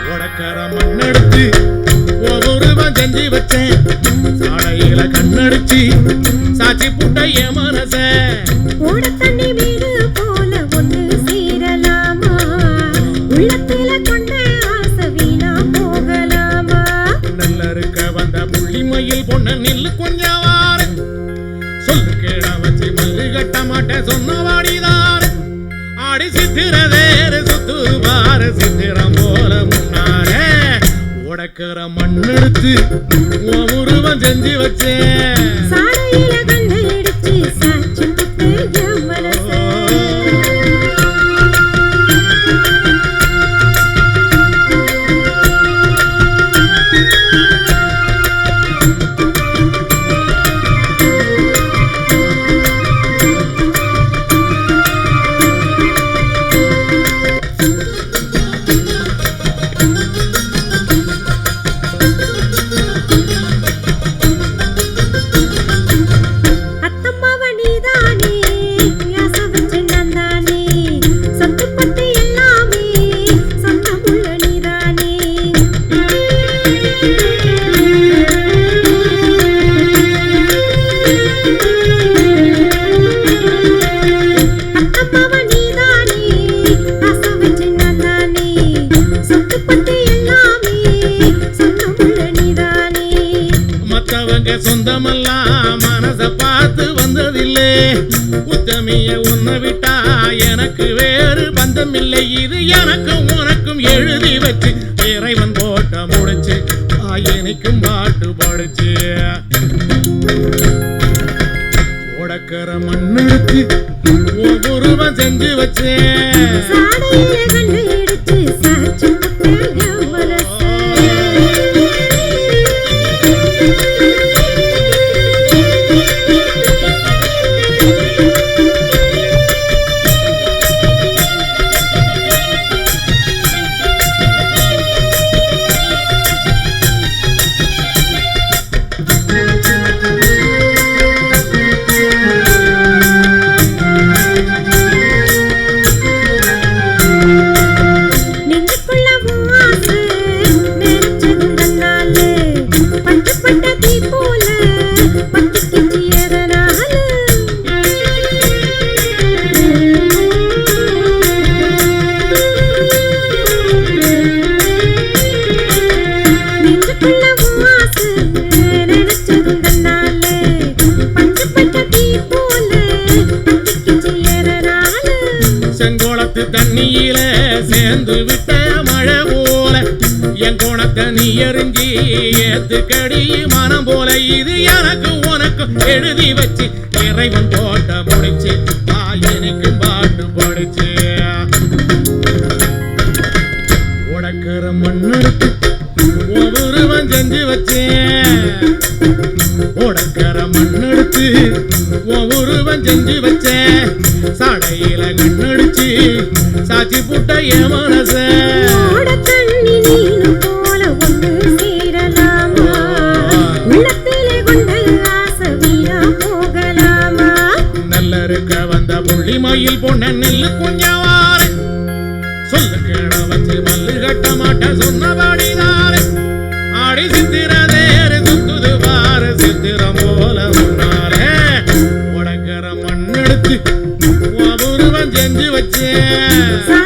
உடக்கர மண்ணெடுத்து ஒவ்வொருவன் செஞ்சு வச்சேன் சாடையில கண்ணடிச்சு சாட்சி புட்ட என் மனச ஓட தண்ணி வீடு போல ஒன்று சேரலாமா உள்ளத்துல கொண்ட ஆசை வீணா போகலாமா நல்ல இருக்க வந்த புள்ளிமையில் பொண்ண நில்லு கொஞ்சம் வாரு சொல்லு கேட வச்சு மல்லு கட்ட மாட்டேன் சொன்னவாடிதான் ஆடி சித்திர வேறு சுத்து பாரு சித்திரம் போல முன்னாரே உடக்கிற மண்ணெடுத்து உருவம் செஞ்சு வச்சேன் சாடையில கண்ணை இடிச்சு சாட்சி புட்டு என் மனச சொந்தமெல்லாம் மனச பார்த்து வந்ததில்லை உத்தமிய உன்னை விட்டா எனக்கு வேறு பந்தமில்லை இது எனக்கும் உனக்கும் எழுதி வச்சு இறைவன் போட்ட முடிச்சு எனக்கும் பாட்டு படிச்சு உடக்கிற மண்ணெடுத்து ஒவ்வொருவன் செஞ்சு வச்சேன் தண்ணியில சேர்ந்து விட்ட மழை போல என் கோணத்தை நீ எறிஞ்சி ஏத்துக்கடி மனம் போல இது எனக்கு உனக்கு எழுதி வச்சு இறைவன் போட்ட முடிச்சு எனக்கு பாட்டு படிச்சு உடக்கிற மண்ணெடுத்து ஒவ்வொருவன் செஞ்சு வச்சேன் உடக்கிற மண்ணெடுத்து ஒவ்வொருவன் செஞ்சு வச்சேன் சாடையில கண்ணடிச்சு சாட்சி புட்ட என் மனச தண்ணி நீனு போல ஒன்று சேரலாமா உள்ளத்திலே கொண்ட ஆசை வீணா போகலாமா நல்ல இருக்க வந்த புள்ளிமையில் பொண்ண நெல்லு கொஞ்சம் வாரு சொல்லு கேட வச்சு மல்லு கட்ட மாட்டேன் சொன்னபடிதாரு ஆடி சித்திர தேரு சுத்துது பாரு சித்திரம் போல முன்னாரே உடக்கிற மண்ணெடுத்து ஒருவன் செஞ்சு வச்சேன்